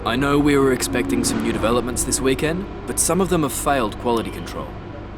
I know we were expecting some new developments this weekend, but some of them have failed quality control.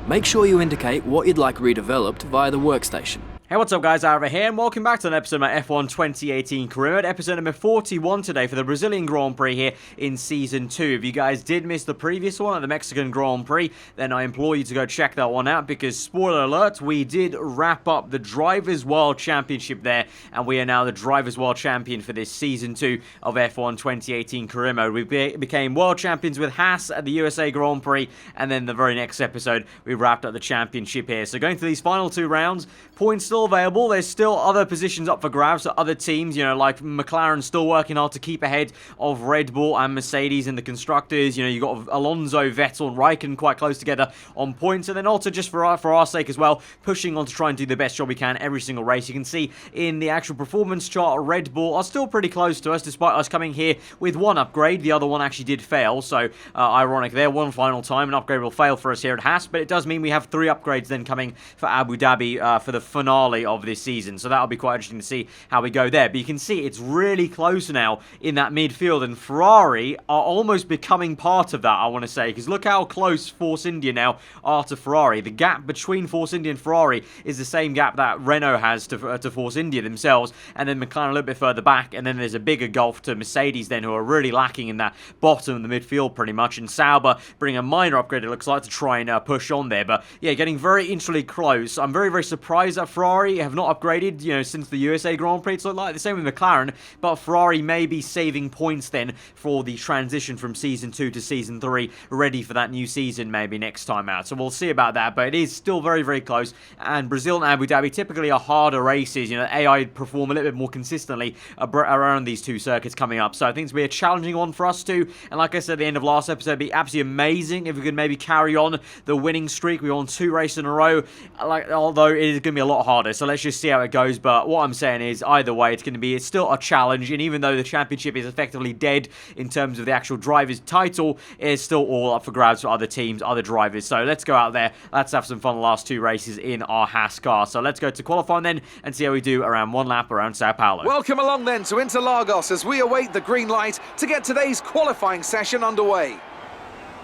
Make sure you indicate what you'd like redeveloped via the workstation. Hey, what's up guys, aarava here, and welcome back to an episode of my F1 2018 career mode, episode number 41 today for the Brazilian Grand Prix here in Season 2. If you guys did miss the previous one at the Mexican Grand Prix, then I implore you to go check that one out, because spoiler alert, we did wrap up the Drivers' World Championship there, and we are now the Drivers' World Champion for this Season 2 of F1 2018 career mode. We became World Champions with Haas at the USA Grand Prix, and then the very next episode, we wrapped up the championship here. So going through these final two rounds, points still available. There's still other positions up for grabs, so other teams, like McLaren still working hard to keep ahead of Red Bull and Mercedes in the constructors. You've got Alonso, Vettel, and Raikkonen quite close together on points, and then also just for our sake as well, pushing on to try and do the best job we can every single race. You can see in the actual performance chart, Red Bull are still pretty close to us, despite us coming here with one upgrade. The other one actually did fail, so ironic there. One final time, an upgrade will fail for us here at Haas, but it does mean we have 3 upgrades then coming for Abu Dhabi for the finale of this season, so that'll be quite interesting to see how we go there. But you can see it's really close now in that midfield, and Ferrari are almost becoming part of that, I want to say, because look how close Force India now are to Ferrari. The gap between Force India and Ferrari is the same gap that Renault has to Force India themselves, and then McLaren a little bit further back, and then there's a bigger gulf to Mercedes then, who are really lacking in that bottom of the midfield pretty much, and Sauber bring a minor upgrade, it looks like, to try and push on there. But yeah, getting very intricately close. I'm very, very surprised that Ferrari have not upgraded, since the USA Grand Prix. It's like the same with McLaren, but Ferrari may be saving points then for the transition from Season 2 to Season 3, ready for that new season maybe next time out. So we'll see about that, but it is still very, very close, and Brazil and Abu Dhabi typically are harder races. AI perform a little bit more consistently around these two circuits coming up, so I think it's going to be a challenging one for us too. And like I said at the end of last episode, it'd be absolutely amazing if we could maybe carry on the winning streak. We won 2 races in a row, although it is going to be a lot harder, so let's just see how it goes. But what I'm saying is, either way, it's still a challenge, and even though the championship is effectively dead in terms of the actual driver's title, it's still all up for grabs for other teams, other drivers. So let's go out there, let's have some fun the last 2 races in our Haas car. So let's go to qualifying then and see how we do around 1 lap around Sao Paulo. Welcome along then to Interlagos as we await the green light to get today's qualifying session underway.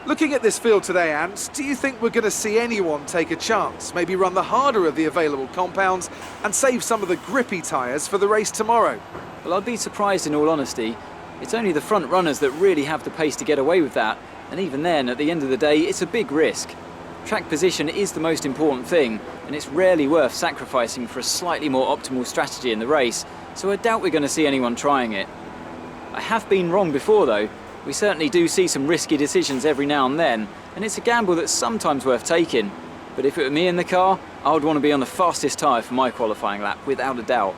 Looking at this field today, Ant, do you think we're going to see anyone take a chance, maybe run the harder of the available compounds and save some of the grippy tyres for the race tomorrow? Well, I'd be surprised in all honesty. It's only the front runners that really have the pace to get away with that, and even then, at the end of the day, it's a big risk. Track position is the most important thing, and it's rarely worth sacrificing for a slightly more optimal strategy in the race, so I doubt we're going to see anyone trying it. I have been wrong before though. We certainly do see some risky decisions every now and then, and it's a gamble that's sometimes worth taking. But if it were me in the car, I would want to be on the fastest tyre for my qualifying lap, without a doubt.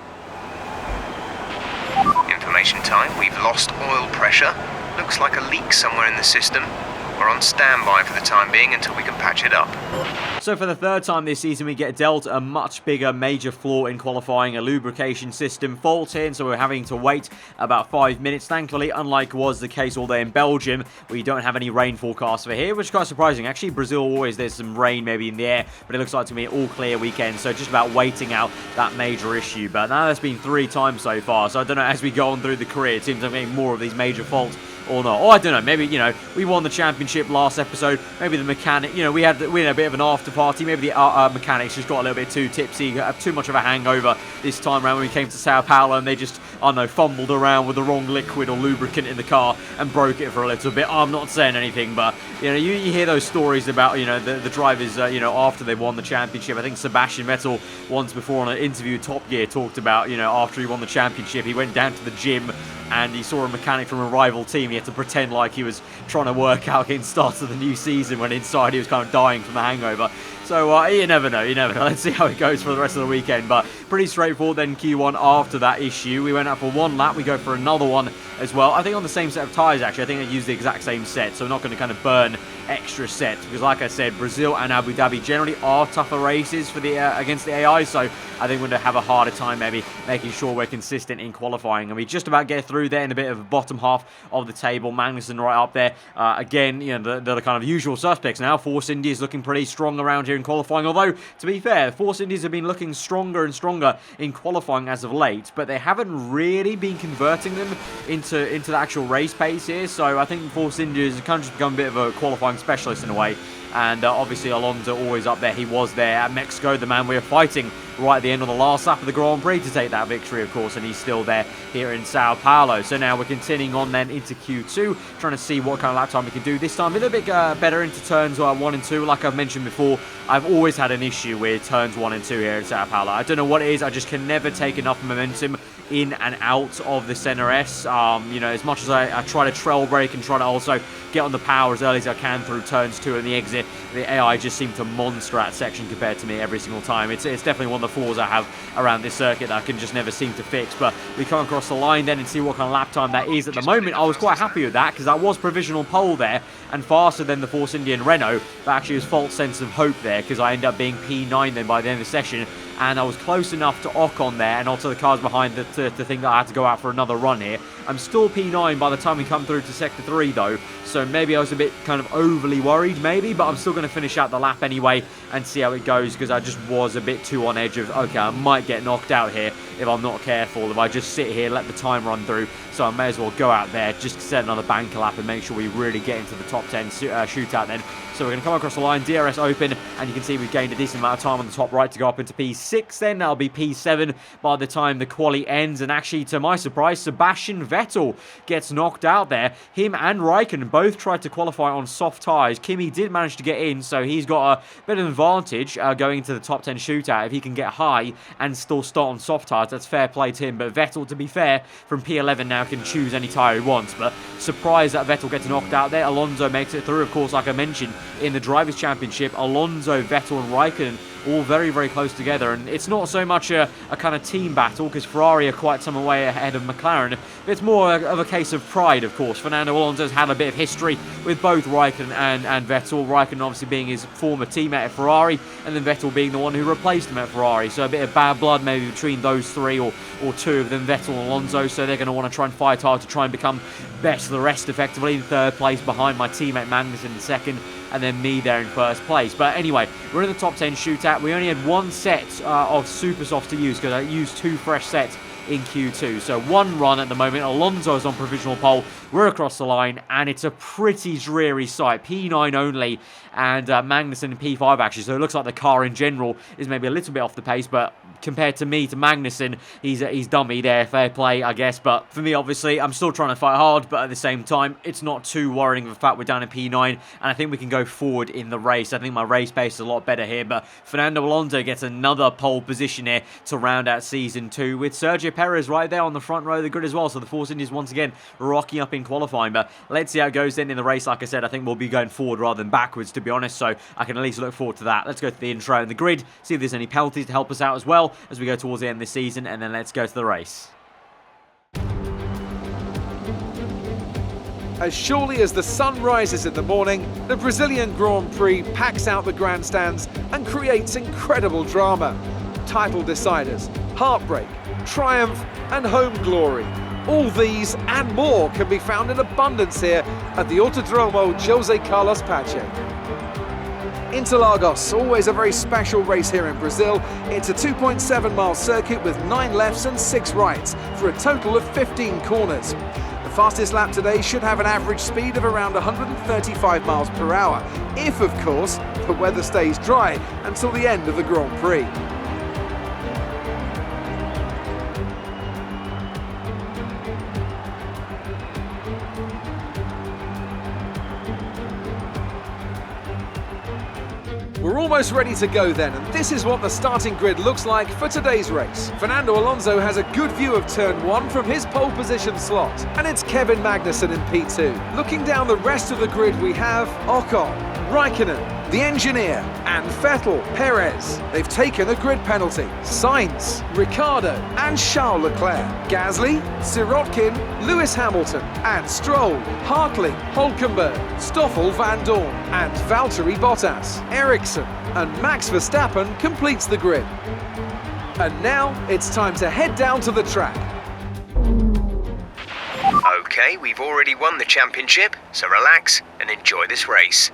Information time, we've lost oil pressure. Looks like a leak somewhere in the system. We're on standby for the time being until we can patch it up. So for the 3rd time this season, we get dealt a much bigger major flaw in qualifying, a lubrication system fault here, and so we're having to wait about 5 minutes. Thankfully, unlike was the case all day in Belgium, we don't have any rain forecast for here, which is quite surprising. Actually, Brazil always, there's some rain maybe in the air, but it looks like to me an all clear weekend, so just about waiting out that major issue. But now that's been 3 times so far, so I don't know, as we go on through the career, it seems I'm getting more of these major faults or not. Or I don't know, maybe, we won the championship last episode, maybe the mechanic, we had a bit of an after party, maybe the mechanics just got a little bit too tipsy, too much of a hangover this time around when we came to Sao Paulo, and they just, I don't know, fumbled around with the wrong liquid or lubricant in the car and broke it for a little bit. I'm not saying anything, but, you hear those stories about, the drivers, after they won the championship. I think Sebastian Vettel once before on an interview Top Gear talked about, after he won the championship, he went down to the gym and he saw a mechanic from a rival team. He had to pretend like he was trying to work out against the start of the new season when inside he was kind of dying from the hangover. So you never know, Let's see how it goes for the rest of the weekend. But pretty straightforward then Q1 after that issue. We went out for 1 lap, we go for another one as well. I think on the same set of tyres actually. I think I used the exact same set, so we're not going to kind of burn extra sets, because like I said, Brazil and Abu Dhabi generally are tougher races for the against the AI, so I think we're going to have a harder time maybe making sure we're consistent in qualifying, and we just about get through there in a bit of the bottom half of the table. Magnussen right up there. Again, you know, the kind of usual suspects now. Force India is looking pretty strong around here in qualifying, although, to be fair, Force Indies have been looking stronger and stronger in qualifying as of late, but they haven't really been converting them into the actual race pace here, so I think Force India has kind of just become a bit of a qualifying specialist in a way. And obviously Alonso always up there. He was there at Mexico, the man we were fighting right at the end of the last lap of the Grand Prix to take that victory, of course, and he's still there here in Sao Paulo. So now we're continuing on then into Q2, trying to see what kind of lap time we can do this time. A little bit better into turns 1 and 2. Like I've mentioned before, I've always had an issue with turns 1 and 2 here in Sao Paulo. I don't know what it is, I just can never take enough momentum in and out of the center S. You know, as much as I try to trail brake and try to also get on the power as early as I can through turns 2 and the exit, the AI just seem to monster at section compared to me every single time. It's definitely one of the flaws I have around this circuit that I can just never seem to fix. But we come across the line then and see what kind of lap time that is. At the moment, I was quite happy with that because that was provisional pole there and faster than the Force India and Renault. But actually, it was false sense of hope there because I ended up being P9 then by the end of the session. And I was close enough to Ocon there and also the cars behind to think that I had to go out for another run here. I'm still P9 by the time we come through to Sector 3 though, so maybe I was a bit kind of overly worried maybe, but I'm still going to finish out the lap anyway and see how it goes because I just was a bit too on edge of, okay, I might get knocked out here if I'm not careful, if I just sit here, let the time run through, so I may as well go out there just to set another banker lap and make sure we really get into the top 10 shootout then. So we're going to come across the line, DRS open, and you can see we've gained a decent amount of time on the top right to go up into P6 then. That'll be P7 by the time the quali ends, and actually, to my surprise, Sebastian Vettel gets knocked out there. Him and Raikkonen both tried to qualify on soft tyres. Kimi did manage to get in, so he's got a bit of an advantage going into the top 10 shootout. If he can get high and still start on soft tyres, that's fair play to him. But Vettel, to be fair, from P11 now can choose any tyre he wants. But surprised that Vettel gets knocked out there. Alonso makes it through, of course, like I mentioned, in the Drivers' Championship. Alonso, Vettel and Raikkonen all very, very close together, and it's not so much a kind of team battle because Ferrari are quite some way ahead of McLaren. It's more of a case of pride, of course. Fernando Alonso's had a bit of history with both Raikkonen and Vettel. Raikkonen obviously being his former teammate at Ferrari, and then Vettel being the one who replaced him at Ferrari. So a bit of bad blood maybe between those three, or two of them, Vettel and Alonso. So they're going to want to try and fight hard to try and become best of the rest, effectively in third place behind my teammate Magnussen in second, and then me there in first place. But anyway, we're in the top 10 shootout. We only had one set of super softs to use because I used 2 fresh sets in Q2. So 1 run at the moment. Alonso is on provisional pole. We're across the line, and it's a pretty dreary sight. P9 only, and Magnussen in P5 actually. So it looks like the car in general is maybe a little bit off the pace, but compared to me, to Magnussen, he's dummy there. Fair play, I guess. But for me, obviously, I'm still trying to fight hard, but at the same time, it's not too worrying the fact we're down in P9, and I think we can go forward in the race. I think my race pace is a lot better here, but Fernando Alonso gets another pole position here to round out Season 2 with Sergio Perez right there on the front row of the grid as well. So the Force Indies once again rocking up in qualifying, but let's see how it goes then in the race. Like I said, I think we'll be going forward rather than backwards, to be honest, so I can at least look forward to that. Let's go to the intro and the grid, see if there's any penalties to help us out as well as we go towards the end of the season, and then let's go to the race. As surely as the sun rises in the morning, the Brazilian Grand Prix packs out the grandstands and creates incredible drama. Title deciders, heartbreak, triumph and home glory. All these and more can be found in abundance here at the Autodromo José Carlos Pache. Interlagos, always a very special race here in Brazil. It's a 2.7-mile circuit with 9 lefts and 6 rights for a total of 15 corners. The fastest lap today should have an average speed of around 135 miles per hour, if of course the weather stays dry until the end of the Grand Prix. We're almost ready to go then, and this is what the starting grid looks like for today's race. Fernando Alonso has a good view of turn 1 from his pole position slot, and it's Kevin Magnussen in P2. Looking down the rest of the grid, we have Ocon, Raikkonen, the engineer, and Vettel, Perez. They've taken a grid penalty. Sainz, Ricciardo, and Charles Leclerc. Gasly, Sirotkin, Lewis Hamilton, and Stroll, Hartling, Hulkenberg, Stoffel Van Dorn, and Valtteri Bottas. Ericsson and Max Verstappen completes the grid. And now it's time to head down to the track. Okay, we've already won the championship, so relax and enjoy this race.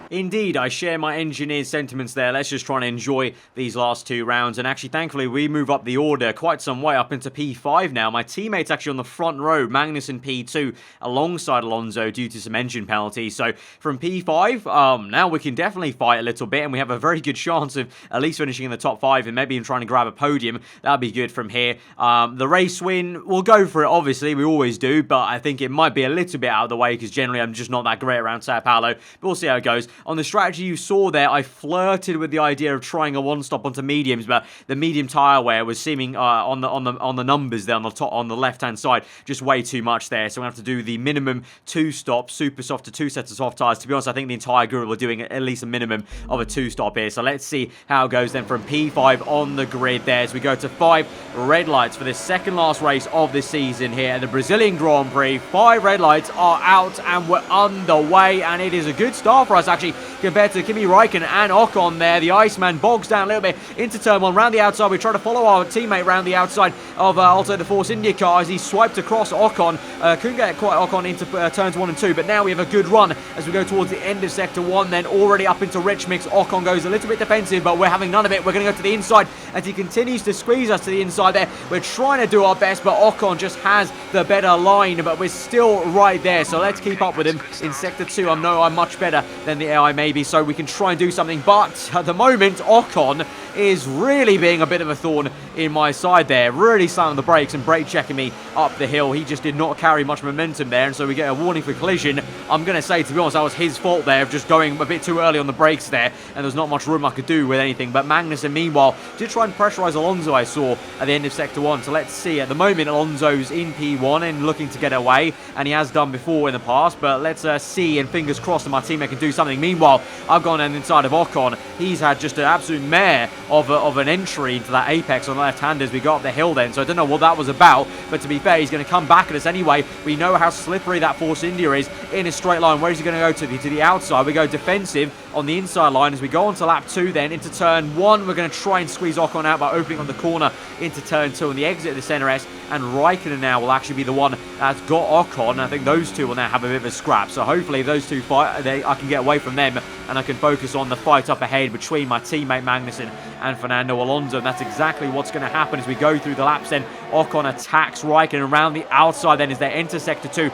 Indeed, I share my engineer's sentiments there. Let's just try and enjoy these last 2 rounds. And actually, thankfully, we move up the order quite some way up into P5 now. My teammate's actually on the front row, Magnus in P2, alongside Alonso due to some engine penalties. So from P5, now we can definitely fight a little bit, and we have a very good chance of at least finishing in the top 5 and maybe even trying to grab a podium. That'd be good from here. The race win, we'll go for it, obviously. We always do, but I think it might be a little bit out of the way because generally I'm just not that great around Sao Paulo. But we'll see how it goes. On the strategy you saw there, I flirted with the idea of trying a one-stop onto mediums, but the medium tyre wear was seeming on the numbers there on the left-hand side just way too much there. So I'm gonna have to do the minimum 2-stop super soft to 2 sets of soft tyres. To be honest, I think the entire group are doing at least a minimum of a 2-stop here. So let's see how it goes then from P5 on the grid there as we go to 5 red lights for this second last race of the season here at the Brazilian Grand Prix. 5 red lights are out and we're underway, and it is a good start for us actually compared to Kimi Räikkönen and Ocon there. The Iceman bogs down a little bit into turn 1 round the outside. We try to follow our teammate round the outside of also the Force India car as he swiped across Ocon. Couldn't get quite Ocon into turns 1 and 2, but now we have a good run as we go towards the end of sector 1 then already up into rich mix. Ocon goes a little bit defensive, but we're having none of it. We're going to go to the inside as he continues to squeeze us to the inside there. We're trying to do our best, but Ocon just has the better line, but we're still right there. So let's keep up with him in sector 2. I know I'm much better than the AI maybe, so we can try and do something, but at the moment Ocon is really being a bit of a thorn in my side there, really slamming the brakes and brake checking me up the hill. He just did not carry much momentum there, and so we get a warning for collision. I'm going to say, to be honest, that was his fault there of just going a bit too early on the brakes there, and there's not much room I could do with anything. But Magnussen, meanwhile, did try and pressurize Alonso, I saw, at the end of sector 1. So let's see. At the moment, Alonso's in P1 and looking to get away, and he has done before in the past, but let's see, and fingers crossed that my teammate can do something. Meanwhile, I've gone on inside of Ocon. He's had just an absolute mare of an entry into that apex on the left hand as we go up the hill then, so I don't know what that was about, but to be fair, he's going to come back at us anyway. We know how slippery that Force India is in a straight line. Where is he going to go to the outside? We go defensive on the inside line as we go on to lap 2 then into turn 1. We're going to try and squeeze Ocon out by opening on the corner into turn 2 and the exit of the center S, and Raikkonen now will actually be the one that's got Ocon. I think those two will now have a bit of a scrap, so hopefully if those two fight, I can get away from them and I can focus on the fight up ahead between my teammate Magnussen and Fernando Alonso, and that's exactly what's going to happen as we go through the laps then. Ocon attacks Raikkonen around the outside then as they enter sector 2.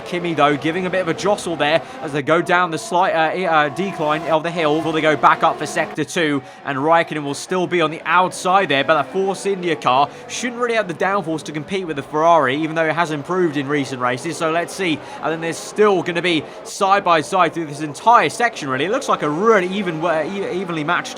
Kimi though giving a bit of a jostle there as they go down the slight decline of the hill before they go back up for sector 2, and Raikkonen will still be on the outside there, but that Force India car shouldn't really have the downforce to compete with the Ferrari, even though it has improved in recent races. So let's see. And then there's still going to be side by side through this entire section really. It looks like a really evenly matched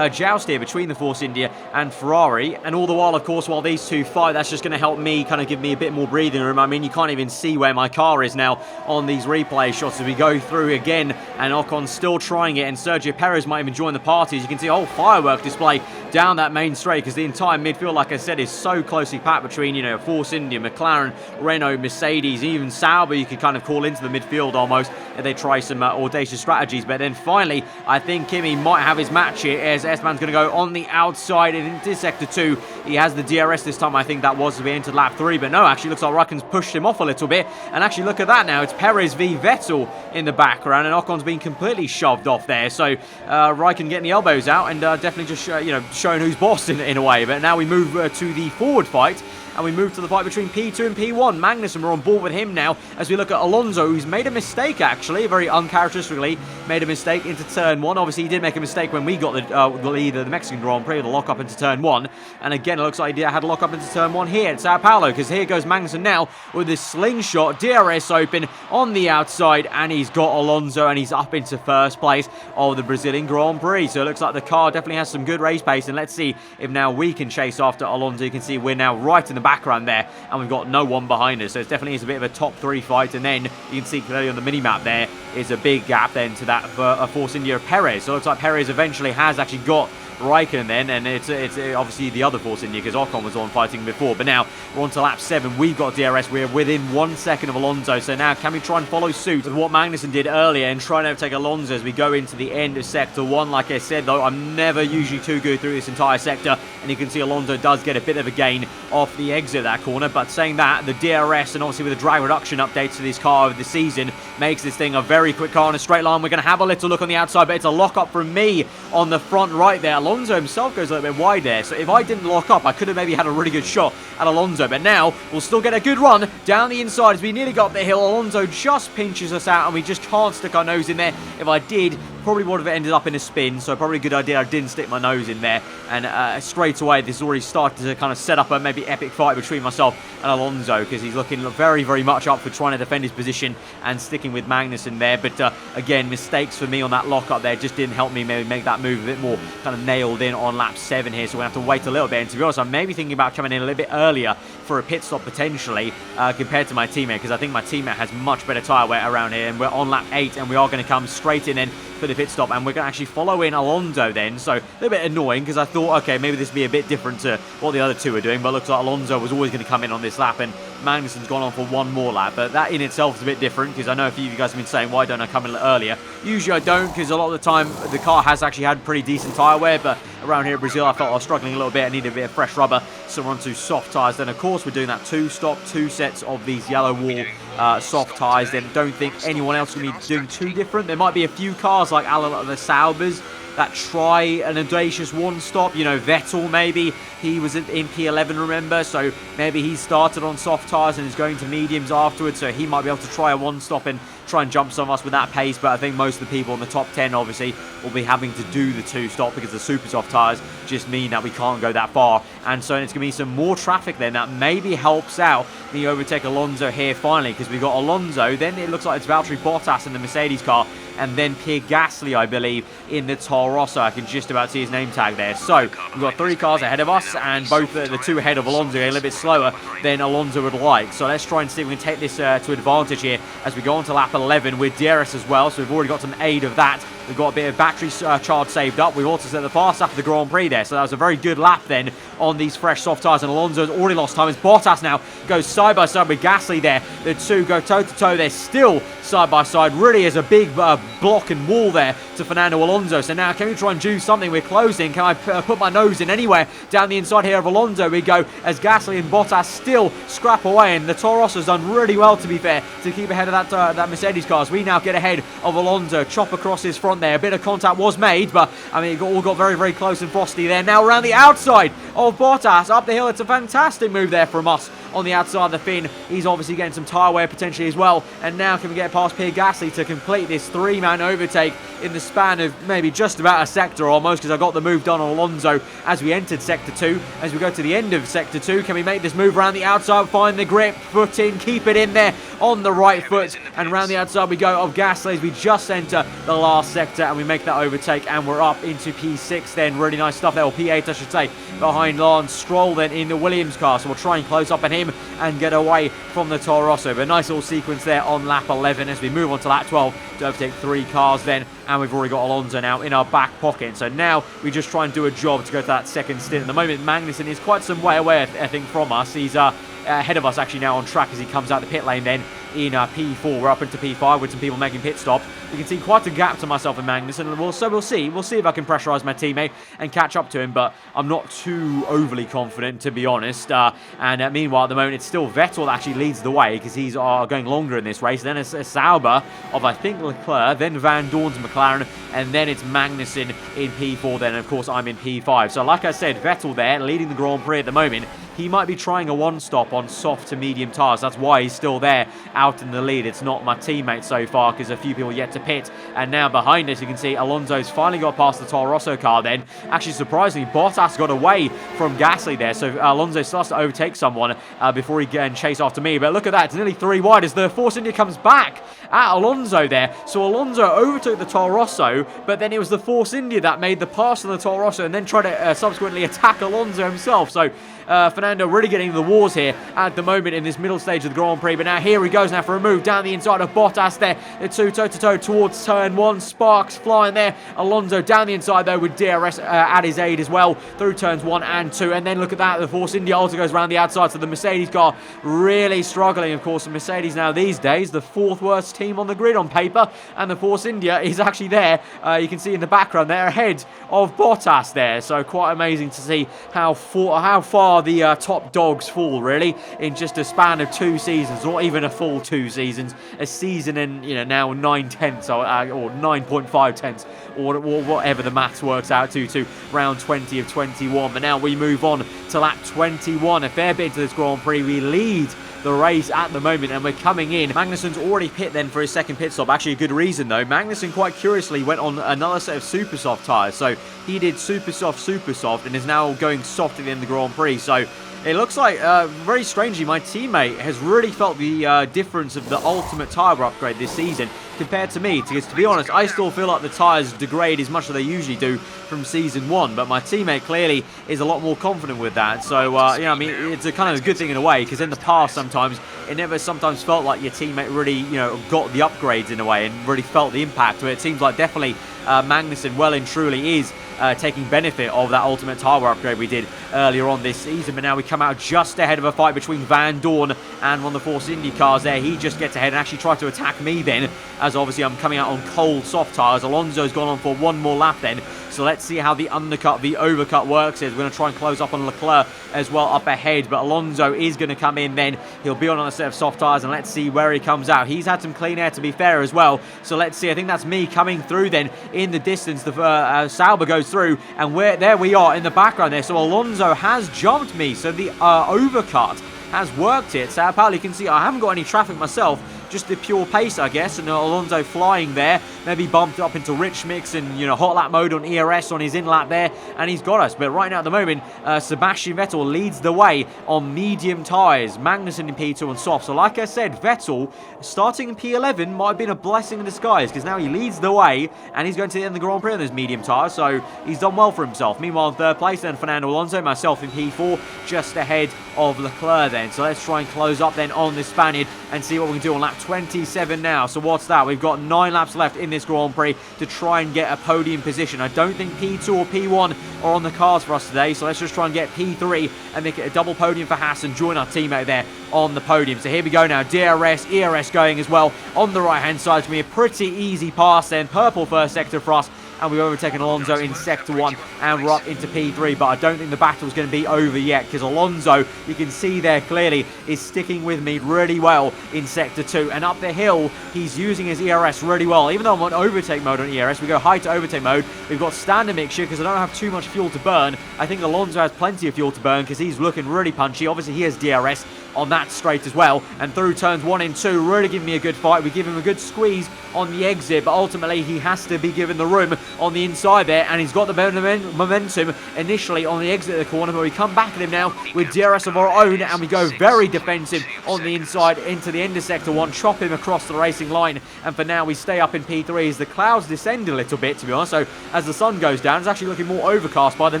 joust here between the Force India and Ferrari, and all the while, of course, while these two fight, that's just going to help me kind of give me a bit more breathing room. I mean, you can't even see where my car is now on these replay shots as we go through again, and Ocon's still trying it, and Sergio Perez might even join the party. As you can see, a whole firework display down that main straight because the entire midfield, like I said, is so closely packed between, you know, Force India, McLaren, Renault, Mercedes, even Sauber you could kind of call into the midfield almost if they try some audacious strategies. But then finally, I think Kimi might have his match here as S-Man's going to go on the outside and into sector 2. He has the DRS this time. I think that was as we entered lap 3, but no, actually looks like Raikkonen's pushed him off a little bit, and actually look at that now, it's Perez v Vettel in the background, and Ocon's been completely shoved off there. So Raikkonen getting the elbows out and definitely just showing who's boss in a way. But now we move to the forward fight, and we move to the fight between P2 and P1. Magnussen, we're on board with him now as we look at Alonso, who's made a mistake actually, very uncharacteristically made a mistake into turn 1. Obviously, he did make a mistake when we got the lead of the Mexican Grand Prix, the lock up into turn 1. And again, it looks like he had a lock up into turn 1 here at Sao Paulo, because here goes Magnussen now with this slingshot, DRS open on the outside, and he's got Alonso, and he's up into first place of the Brazilian Grand Prix. So it looks like the car definitely has some good race pace, and let's see if now we can chase after Alonso. You can see we're now right in the background there, and we've got no one behind us. So it definitely is a bit of a top 3 fight, and then you can see clearly on the mini-map there is a big gap then to that Force India Perez. So it looks like Perez eventually has actually got Raikkonen then, and it's obviously the other Force India because Ocon was on fighting before. But now we're on to lap 7. We've got DRS. We're within 1 second of Alonso. So now can we try and follow suit with what Magnussen did earlier and try and overtake Alonso as we go into the end of Sector 1? Like I said, though, I'm never usually too good through this entire sector, and you can see Alonso does get a bit of a gain off the exit of that corner. But saying that, the DRS and obviously with the drag reduction updates to this car over the season makes this thing a very quick car in a straight line. We're going to have a little look on the outside, but it's a lock up from me on the front right there. Alonso himself goes a little bit wide there, so if I didn't lock up, I could have maybe had a really good shot at Alonso. But now we'll still get a good run down the inside as we nearly got up the hill. Alonso just pinches us out, and we just can't stick our nose in there. If I did, probably would have ended up in a spin, so probably a good idea I didn't stick my nose in there. And straight away, this has already started to kind of set up a maybe epic fight between myself and Alonso, because he's looking very, very much up for trying to defend his position and sticking with Magnussen there. But again, mistakes for me on that lock up there just didn't help me maybe make that move a bit more kind of nailed in on lap 7 here, so we're going to have to wait a little bit. And to be honest, I'm maybe thinking about coming in a little bit earlier for a pit stop potentially compared to my teammate, because I think my teammate has much better tyre wear around here, and we're on lap 8 and we are going to come straight in then for the pit stop, and we're going to actually follow in Alonso then. So a little bit annoying because I thought, okay, maybe this would be a bit different to what the other two are doing, but it looks like Alonso was always going to come in on this lap, and Magnussen's gone on for one more lap. But that in itself is a bit different, because I know a few of you guys have been saying, why don't I come in a little earlier? Usually I don't, because a lot of the time the car has actually had pretty decent tyre wear, but around here in Brazil I felt I was struggling a little bit. I needed a bit of fresh rubber, so we're on to soft tyres. Then of course we're doing that 2 sets of these yellow wall soft tyres. Then don't think anyone else will be doing too different. There might be a few cars like the Saubers that try an audacious one stop. You know, Vettel maybe, he was in P11, remember, so maybe he started on soft tyres and is going to mediums afterwards, so he might be able to try a one stop and try and jump some of us with that pace. But I think most of the people in the top 10 obviously will be having to do the 2 stop, because the super soft tyres just mean that we can't go that far. And so it's going to be some more traffic then that maybe helps out me overtake Alonso here finally, because we got Alonso, then it looks like it's Valtteri Bottas in the Mercedes car, and then Pierre Gasly, I believe, in the Toro Rosso. I can just about see his name tag there. So we've got 3 cars ahead of us, and both the 2 ahead of Alonso are a little bit slower than Alonso would like. So let's try and see if we can take this to advantage here as we go on to lap 11 with DRS as well. So we've already got some aid of that. We've got a bit of battery charge saved up. We've also set the fast lap of the Grand Prix there, so that was a very good lap then on these fresh soft tyres. And Alonso's already lost time as Bottas now goes side by side with Gasly there. The 2 go toe to toe. They're still side by side. Really is a big block and wall there to Fernando Alonso. So now can we try and do something? We're closing. Can I put my nose in anywhere down the inside here of Alonso? We go as Gasly and Bottas still scrap away, and the Toro Rosso's done really well, to be fair, to keep ahead of that Mercedes car. So we now get ahead of Alonso. Chop across his front there. A bit of contact was made, but I mean, it all got very, very close and frosty there. Now around the outside of Bottas up the hill. It's a fantastic move there from us on the outside of the fin. He's obviously getting some tyre wear potentially as well. And now can we get past Pierre Gasly to complete this 3-man overtake in the span of maybe just about a sector almost, because I got the move done on Alonso as we entered Sector 2. As we go to the end of Sector 2, can we make this move around the outside, find the grip, foot in, keep it in there on the right foot, and around the outside we go of Gasly as we just enter the last sector, and we make that overtake, and we're up into P6 then. Really nice stuff there, or P8 I should say, behind Lance Stroll then in the Williams car. So we'll try and close up on him and get away from the Toro Rosso. But a nice little sequence there on lap 11 as we move on to lap 12 to overtake 3 cars then, and we've already got Alonso now in our back pocket. So now we just try and do a job to go to that second stint. At the moment Magnussen is quite some way away, I think, from us. He's ahead of us actually now on track as he comes out the pit lane then in P4. We're up into P5 with some people making pit stops. You can see quite a gap to myself and Magnussen, and we'll see if I can pressurise my teammate and catch up to him, but I'm not too overly confident, to be honest. And meanwhile, at the moment, it's still Vettel that actually leads the way, because he's going longer in this race. Then it's a Sauber of, I think, Leclerc, then Van Dorn's McLaren, and then it's Magnussen in P4. Then, of course, I'm in P5. So, like I said, Vettel there, leading the Grand Prix at the moment. He might be trying a one-stop on soft to medium tyres. That's why he's still there out in the lead. It's not my teammate so far, because a few people yet to pit. And now behind us, you can see Alonso's finally got past the Toro Rosso car then. Actually, surprisingly, Bottas got away from Gasly there. So Alonso starts to overtake someone before he can chase after me. But look at that. It's nearly 3 wide as the Force India comes back at Alonso there. So Alonso overtook the Toro Rosso, but then it was the Force India that made the pass on the Toro Rosso and then tried to subsequently attack Alonso himself. So Fernando really getting the wars here at the moment in this middle stage of the Grand Prix. But now here he goes now for a move down the inside of Bottas there. The two toe-to-toe towards turn 1. Sparks flying there. Alonso down the inside though with DRS at his aid as well through turns 1 and 2. And then look at that. The Force India also goes around the outside. So the Mercedes car really struggling. Of course, the Mercedes now these days, the 4th worst team on the grid on paper. And the Force India is actually there. You can see in the background there ahead of Bottas there. So quite amazing to see how far the top dogs fall really in just a span of 2 seasons, not even a full 2 seasons, a season and now 9 tenths or 9.5 tenths or whatever the maths works out to round 20 of 21. But now we move on to lap 21, a fair bit into this Grand Prix. We lead the race at the moment and we're coming in. Magnussen's already pit then for his second pit stop. Actually a good reason though. Magnussen quite curiously went on another set of super soft tyres. So he did super soft and is now going soft at the end of the Grand Prix. So it looks like, very strangely, my teammate has really felt the difference of the ultimate tyre upgrade this season compared to me. Because to be honest, I still feel like the tyres degrade as much as they usually do from season 1. But my teammate clearly is a lot more confident with that. So, I mean, it's a kind of a good thing in a way. Because in the past, sometimes, it never sometimes felt like your teammate really, got the upgrades in a way and really felt the impact. But it seems like definitely Magnussen well and truly is taking benefit of that ultimate tyre upgrade we did earlier on this season. But now we come out just ahead of a fight between Van Dorn and one of the Force India cars there. He just gets ahead and actually tried to attack me then, as obviously I'm coming out on cold soft tyres. Alonso's gone on for one more lap then. So let's see how the undercut, the overcut works. We're going to try and close up on Leclerc as well up ahead. But Alonso is going to come in then. He'll be on another set of soft tyres and let's see where he comes out. He's had some clean air to be fair as well. So let's see. I think that's me coming through then in the distance. The Sauber goes through and there we are in the background there. So Alonso has jumped me. So the overcut has worked it. Sao Paulo, you can see I haven't got any traffic myself. Just the pure pace, I guess, and Alonso flying there, maybe bumped up into rich mix and hot lap mode on ERS on his in lap there, and he's got us. But right now at the moment, Sebastian Vettel leads the way on medium tyres, Magnussen in P2 on soft. So like I said, Vettel starting in P11 might have been a blessing in disguise because now he leads the way and he's going to the end of the Grand Prix on those medium tyres, so he's done well for himself. Meanwhile in third place then Fernando Alonso, myself in P4, just ahead of Leclerc then. So let's try and close up then on this Spaniard and see what we can do on lap 27 now. So what's that? We've got 9 laps left in this Grand Prix to try and get a podium position. I don't think P2 or P1 are on the cards for us today, so let's just try and get P3 and make it a double podium for Haas and join our teammate there on the podium. So here we go now. DRS, ERS going as well on the right hand side. It's going to be a pretty easy pass then. Purple first sector for us. And we've overtaken Alonso in Sector 1 and we're up into P3, but I don't think the battle's going to be over yet because Alonso, you can see there clearly, is sticking with me really well in Sector 2. And up the hill, he's using his ERS really well. Even though I'm on overtake mode on ERS, we go high to overtake mode. We've got standard mixture because I don't have too much fuel to burn. I think Alonso has plenty of fuel to burn because he's looking really punchy. Obviously, he has DRS on that straight as well, and through turns 1 and 2 really giving me a good fight. We give him a good squeeze on the exit, but ultimately he has to be given the room on the inside there, and he's got the momentum initially on the exit of the corner, but we come back at him now with DRS of our own and we go very defensive on the inside into the end of Sector 1, chop him across the racing line, and for now we stay up in P3 as the clouds descend a little bit, to be honest. So as the sun goes down, it's actually looking more overcast by the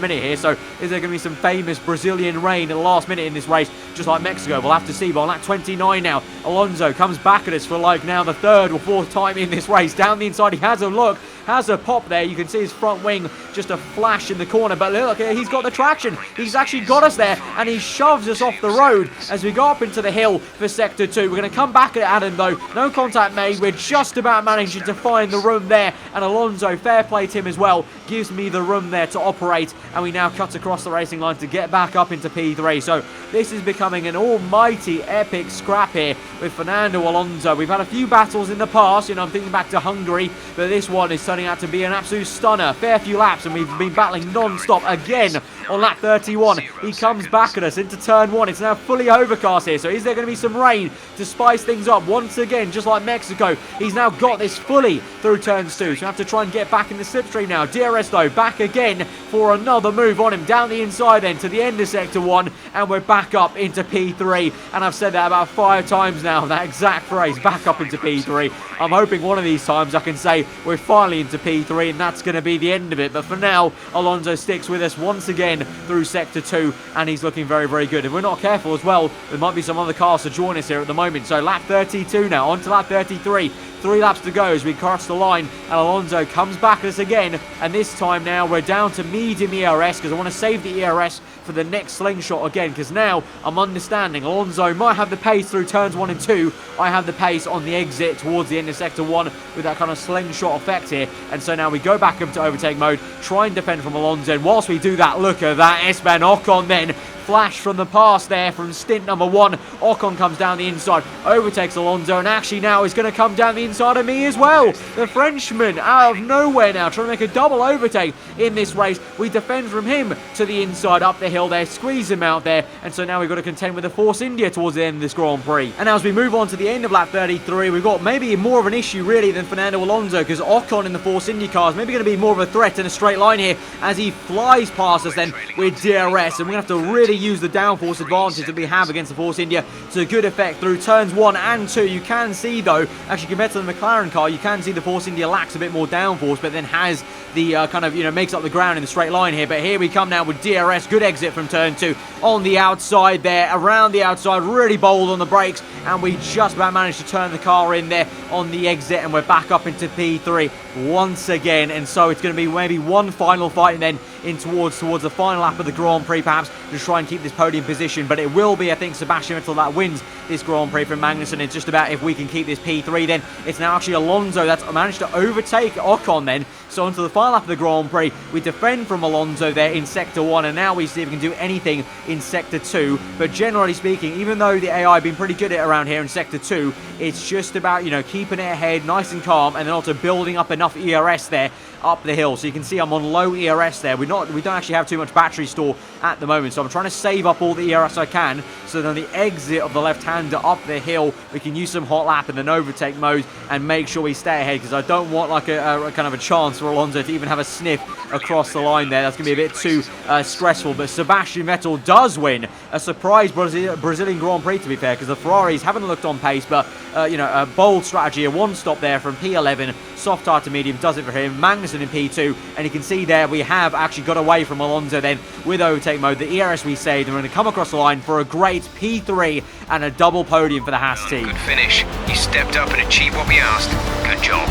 minute here. So is there going to be some famous Brazilian rain at the last minute in this race, just like Mexico? We'll have to see. But on lap 29 now, Alonso comes back at us for like now the 3rd or 4th time in this race. Down the inside, he has a look, has a pop there. You can see his front wing just a flash in the corner, but look, he's got the traction. He's actually got us there, and he shoves us off the road as we go up into the hill for Sector 2. We're going to come back at him though. No contact made. We're just about managing to find the room there, and Alonso, fair play to him as well, gives me the room there to operate, and we now cut across the racing line to get back up into P3. So this is becoming an almighty epic scrap here with Fernando Alonso. We've had a few battles in the past, I'm thinking back to Hungary, but this one is turning out to be an absolute stunner. Fair few laps, and we've been battling non-stop again on lap 31. He comes back at us into turn 1. It's now fully overcast here, so is there going to be some rain to spice things up once again, just like Mexico? He's now got this fully through turns 2, so we have to try and get back in the slipstream now. DRS though, back again for another move on him down the inside then to the end of Sector 1, and we're back up into P3. P3, and I've said that about 5 times now, that exact phrase, back up into P3. I'm hoping one of these times I can say we're finally into P3, and that's going to be the end of it. But for now, Alonso sticks with us once again through Sector 2, and he's looking very, very good. If we're not careful as well, there might be some other cars to join us here at the moment. So lap 32 now, on to lap 33. 3 laps to go as we cross the line, and Alonso comes back at us again, and this time now we're down to medium ERS because I want to save the ERS for the next slingshot again, because now I'm understanding Alonso might have the pace through turns 1 and 2. I have the pace on the exit towards the end of Sector 1 with that kind of slingshot effect here, and so now we go back up to overtake mode, try and defend from Alonso, and whilst we do that, look at that, Esteban Ocon then flash from the past there from stint number 1. Ocon comes down the inside, overtakes Alonso, and actually now is going to come down the inside of me as well. The Frenchman out of nowhere now trying to make a double overtake in this race. We defend from him to the inside up the hill there, squeeze him out there, and so now we've got to contend with the Force India towards the end of this Grand Prix. And now as we move on to the end of lap 33, we've got maybe more of an issue really than Fernando Alonso, because Ocon in the Force India car is maybe going to be more of a threat in a straight line here as he flies past us then with DRS, and we're going to have to really use the downforce advantage that we have against the Force India to good effect through turns 1 and 2. You can see though, actually compared to the McLaren car, you can see the Force India lacks a bit more downforce, but then has the kind of, makes up the ground in the straight line here. But here we come now with DRS, good exit from turn 2 on the outside there, around the outside, really bold on the brakes, and we just about managed to turn the car in there on the exit, and we're back up into P3 once again. And so it's going to be maybe one final fight and then in towards the final lap of the Grand Prix, perhaps to try and keep this podium position. But it will be, I think, Sebastian Vettel that wins this Grand Prix from Magnussen. It's just about if we can keep this P3. Then it's now actually Alonso that's managed to overtake Ocon then. So onto the final lap of the Grand Prix, we defend from Alonso there in Sector 1, and now we see if we can do anything in Sector 2. But generally speaking, even though the AI have been pretty good at it around here in Sector 2, it's just about, keeping it ahead, nice and calm, and then also building up enough ERS there up the hill. So you can see I'm on low ERS there. We don't actually have too much battery store at the moment, so I'm trying to save up all the ERS I can, so then the exit of the left-hander up the hill, we can use some hot lap and then overtake mode and make sure we stay ahead, because I don't want like a kind of a chance for Alonso to even have a sniff across the line there. That's going to be a bit too stressful. But Sebastian Vettel does win a surprise Brazilian Grand Prix, to be fair, because the Ferraris haven't looked on pace, but a bold strategy, a one stop there from P11, soft tire to medium does it for him. Magnussen in P2, and you can see there we have actually got away from Alonso then with overtake mode. The ERS we saved, and we're going to come across the line for a great P3 and a double podium for the Haas team. Good finish. You stepped up and achieved what we asked. Good job.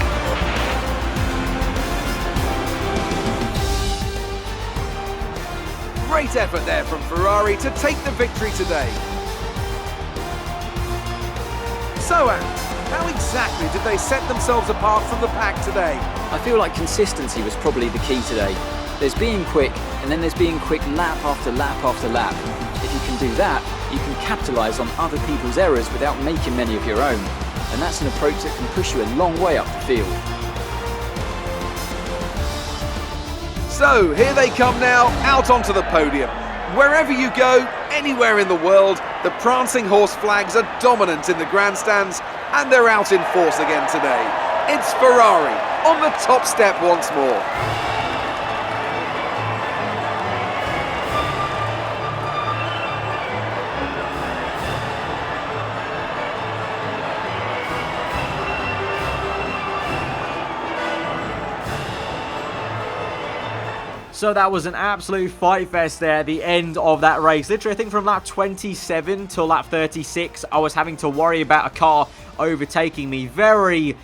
Great effort there from Ferrari to take the victory today. So, Ant, how exactly did they set themselves apart from the pack today? I feel like consistency was probably the key today. There's being quick, and then there's being quick lap after lap after lap. If you can do that, you can capitalise on other people's errors without making many of your own. And that's an approach that can push you a long way up the field. So, here they come now, out onto the podium. Wherever you go, anywhere in the world, the prancing horse flags are dominant in the grandstands, and they're out in force again today. It's Ferrari on the top step once more. So that was an absolute fight fest there at the end of that race. Literally, I think from lap 27 till lap 36, I was having to worry about a car overtaking me. Very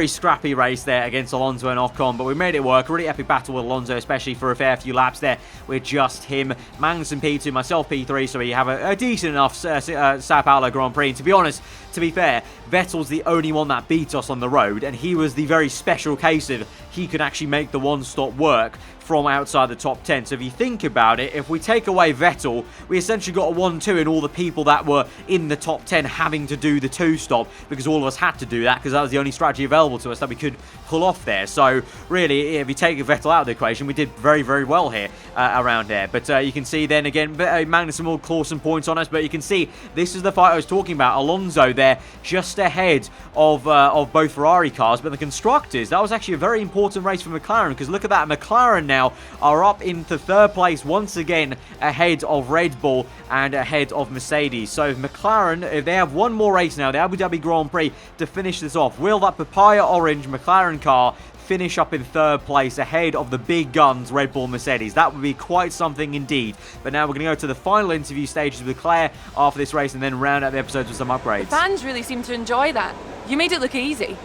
scrappy race there against Alonso and Ocon, but we made it work. Really epic battle with Alonso, especially for a fair few laps there with just him. Magnussen P2, myself P3, so we have a decent enough Sao Paulo Grand Prix. And to be honest, to be fair, Vettel's the only one that beat us on the road, and he was the very special case of he could actually make the one-stop work from outside the top 10. So if you think about it, if we take away Vettel, we essentially got a 1-2 in all the people that were in the top 10 having to do the two-stop, because all of us had to do that, because that was the only strategy available to us that we could pull off there. So really, if you take Vettel out of the equation, we did very well here around there. But you can see then again, Magnussen will claw some points on us, but you can see this is the fight I was talking about. Alonso there there, just ahead of both Ferrari cars. But the constructors, that was actually a very important race for McLaren, because look at that, McLaren now are up into third place once again, ahead of Red Bull and ahead of Mercedes. So McLaren, if they have one more race now, the Abu Dhabi Grand Prix, to finish this off, will that papaya orange McLaren car finish up in third place ahead of the big guns, Red Bull, Mercedes? That would be quite something indeed. But now we're going to go to the final interview stages with Claire after this race and then round out the episodes with some upgrades. The fans really seem to enjoy that. You made it look easy.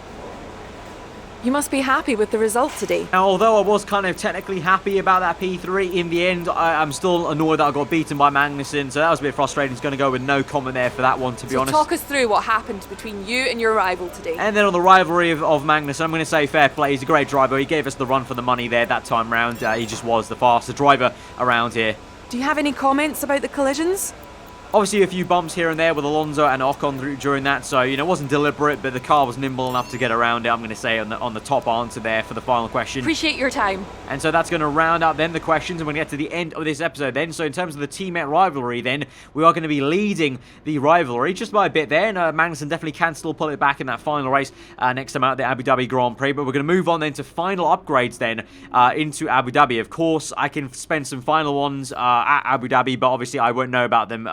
You must be happy with the result today. Now, although I was kind of technically happy about that P3, in the end, I'm still annoyed that I got beaten by Magnussen, so that was a bit frustrating. It's going to go with no comment there for that one, to be honest. Talk us through what happened between you and your rival today. And then on the rivalry of Magnussen, I'm going to say fair play. He's a great driver. He gave us the run for the money there that time round. He just was the faster driver around here. Do you have any comments about the collisions? Obviously, a few bumps here and there with Alonso and Ocon during that, so, you know, it wasn't deliberate, but the car was nimble enough to get around it, I'm going to say, on the top answer there for the final question. Appreciate your time. And so that's going to round out then the questions, and we're going to get to the end of this episode then. So in terms of the teammate rivalry then, we are going to be leading the rivalry just by a bit there, and Magnussen definitely can still pull it back in that final race next time out at the Abu Dhabi Grand Prix, but we're going to move on then to final upgrades then into Abu Dhabi. Of course, I can spend some final ones at Abu Dhabi, but obviously I won't know about them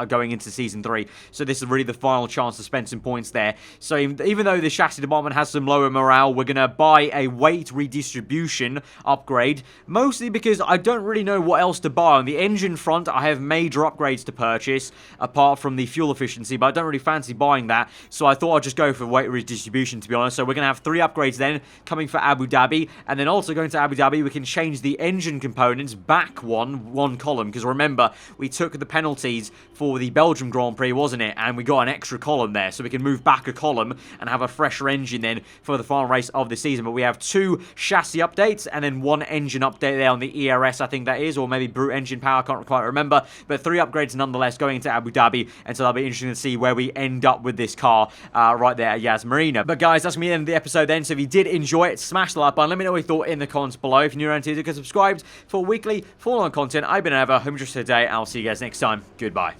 going into Season 3. So this is really the final chance to spend some points there. So even though the chassis department has some lower morale, we're going to buy a weight redistribution upgrade, mostly because I don't really know what else to buy. On the engine front, I have major upgrades to purchase, apart from the fuel efficiency, but I don't really fancy buying that, so I thought I'd just go for weight redistribution, to be honest. So we're going to have 3 upgrades then, coming for Abu Dhabi, and then also going to Abu Dhabi, we can change the engine components back one column, because remember, we took the penalties for the Belgian Grand Prix, wasn't it? And we got an extra column there, so we can move back a column and have a fresher engine then for the final race of the season. But we have 2 chassis updates and then 1 engine update there on the ERS, I think that is, or maybe brute engine power, I can't quite remember. But 3 upgrades nonetheless going into Abu Dhabi, and so that'll be interesting to see where we end up with this car right there at Yas Marina. But guys, that's going to be the end of the episode then, so if you did enjoy it, smash the like button, let me know what you thought in the comments below. If you're new around here, get subscribed for weekly full-on content. I've been Ava, home just today, I'll see you guys next time. Goodbye.